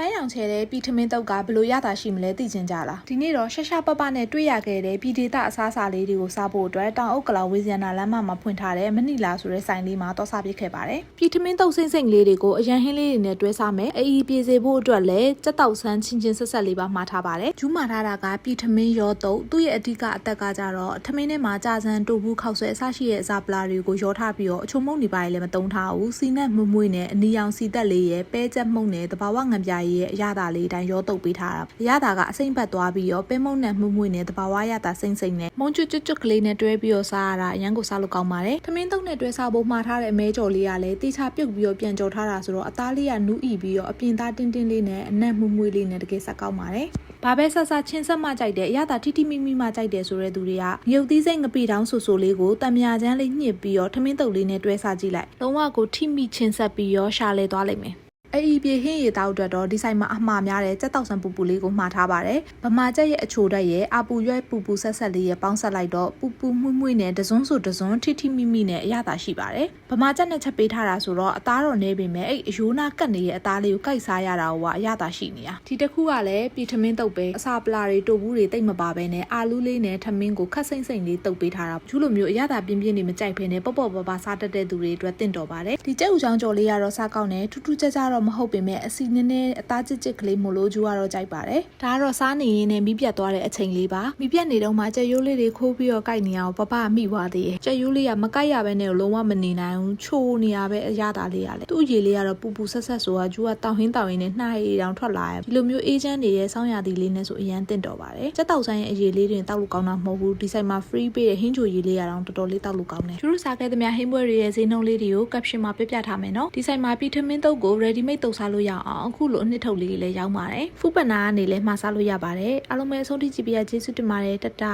ပန်းရောင်ချဲတဲ့ပြည်ထမင်းတုပ်ကဘလို့ရတာရှိမလဲသိချင်ကြလားဒီနေ့တော့ရှာရှာပပနဲ့တွေ့ရခဲ့တဲ့ပြည်ဒေသအစားအစာလေးတွေကိုစားဖို့အတွက်တောင်အုပ်ကလာဝေဇန်နာလမ်းမမှာဖွင့်ထားတဲ့မနီလာဆိုတဲ့ဆိုင်လေးမှာတော့စားပြခဲ့ပါတယ်ပြည်ထမင်းတုပ်စိမ့်စိမ့်လေးတွေကိုအရန်ဟင်းလေးတွေနဲ့တွဲစားမယ်အေးပြေစေဖို့အတွက်လည်းကြက်တောက်ဆန်းချင်းချင်းဆက်ဆက်လေးပါမှာထားပါတယ်ဂျူးမှာထားတာကပြည်ထမင်းရောတုပ်သူ့ရဲ့အဓိကအသက်ကကြတော့ထမင်းထဲမှာကြာစံတူဘူးခောက်ဆွဲအစရှိရဲ့အစာပလာတွေကိုရောထားပြီးတော့အချုံမုံနေပါလေလည်းမတုံးထားဘူးစီနဲ့မွမွေးနဲ့အနီရောင်စီတက်လေးရဲ့ပဲချက်မှုန့်နဲ့တဘာဝငံပြားရဲ့အရသာလေးတိုင်းရောတုပ်ပေးထားတာအရသာကအစိမ့်ပတ်သွားပြီးတော့ပဲမုန့်နဲ့မှုမွေးနဲ့တဘာဝရတာစိမ့်စိမ့်နဲ့မုံကျွတ်ကျွတ်ကလေးနဲ့တွဲပြီးတော့စားရတာအရန်ကိုစားလို့ကောင်းပါတယ်ထမင်းတုပ်နဲ့တွဲစားဖို့မှာထားတဲ့အမဲကြော်လေးကလည်းတေချာပြုတ်ပြီးတော့ပြန်ကြော်ထားတာဆိုတော့အသားလေးကနူးဤပြီးတော့အပြင်သားတင်းတင်းလေးနဲ့အနက်မှုမွေးလေးနဲ့တကယ်ဆက်ကောင်းပါတယ်ဘာပဲဆက်ဆက်ချင်းဆက်မှကြိုက်တယ်အရသာတိတိမိမိမှကြိုက်တယ်ဆိုတဲ့သူတွေကမြုပ်သီးစိတ်ငပိတောင်းဆူဆူလေးကိုတံမြာချမ်းလေးညှစ်ပြီးတော့ထမင်းတုပ်လေးနဲ့တွဲစားကြည့်လိုက်လုံးဝကိုထိမိချင်းဆက်ပြီးတော့ရှာလဲသွားလိမ့်မယ်အေးပြေဟင်းရည်တောက်အတွက်တော့ဒီဆိုင်မှာအမှားများတဲ့ကြက်တောက်ဆန်ပူပူလေးကိုမှားထားပါတယ်ဗမာကြက်ရဲ့အချိုတက်ရဲ့အပူရွက်ပူပူဆက်ဆက်လေးရဲ့ပေါင်းဆက်လိုက်တော့ပူပူမှုမှုနဲ့တစွန်းဆိုတစွန်းထိထိမိမိနဲ့အရသာရှိပါတယ်ဗမာကြက်နဲ့ချက်ပေးထားတာဆိုတော့အသားတော့နေပေမဲ့အဲ့အယိုးနာကတ်နေရဲ့အသားလေးကိုကိုက်စားရတာကအရသာရှိနေတာဒီတစ်ခုကလည်းပြည်ထမင်းတုပ်ပဲအစာပလာတွေတိုဘူးတွေတိတ်မပါပဲနဲ့အာလူးလေးနဲ့ထမင်းကိုခက်စိမ့်စိမ့်လေးတုပ်ပေးထားတာကျူးလိုမျိုးအရသာပြင်းပြင်းနေမကြိုက်ဖ ೇನೆ ပေါ့ပေါ့ပါပါစားတတ်တဲ့သူတွေအတွက်တင့်တော်ပါတယ်ဒီကြက်ဥချောင်းကြော်လေးကတော့စားကောင်းတယ်ထူးထူးခြားခြားတော့မဟုတ်ပေမဲ့စီနည်းနည်းအသားချစ်ချစ်ကလေးမို့လို့ဂျူကတော့ကြိုက်ပါတယ်ဒါကတော့စားနေရင်းနဲ့မိပြတ်သွားတဲ့အချိန်လေးပါမိပြတ်နေတော့မှကြက်ရိုးလေးတွေခိုးပြီးတော့ကြိုက်နေအောင်ပပမိသွားသေးတယ်ကြက်ရိုးလေးကမကြိုက်ရဘဲနဲ့လုံးဝမနေနိုင်ဘူးချိုးနေရပဲအရသာလေးရလေသူ့ရေလေးကတော့ပူပူဆက်ဆက်ဆိုတာဂျူကတောင်းဟင်းတောင်းရင်းနဲ့နှာရည်တောင်ထွက်လာရဒီလိုမျိုးအေးချမ်းနေတဲ့ဆောင်းရာသီလေးနဲ့ဆိုအရန်တင့်တော်ပါတယ်ကြက်တောက်ဆိုင်ရဲ့အရေလေးတွေတောက်လို့ကောင်းတာမဟုတ်ဘူးဒီဆိုင်မှာ free ပေးတဲ့ဟင်းချိုရေလေးရအောင်တော်တော်လေးတောက်လို့ကောင်းတယ်ကျူတို့စားခဲ့သမျှဟင်းပွဲတွေရဲ့ဈေးနှုန်းလေးတွေကို caption မှာပြပြထားမယ်နော်ဒီဆိုင်မှာပြည်ထမင်းတုပ်ကို ready made တုပ်စားလို့ရအောင်အခုလိုအနှစ်ထုတ်လေးလည်းရောက်ပါတယ်ဖူးပနာကနေလည်းမှာစားလို့ရပါတယ်အားလုံးပဲအဆုံးထိကြည့်ပြရကျေးဇူးတင်ပါတယ်တတာ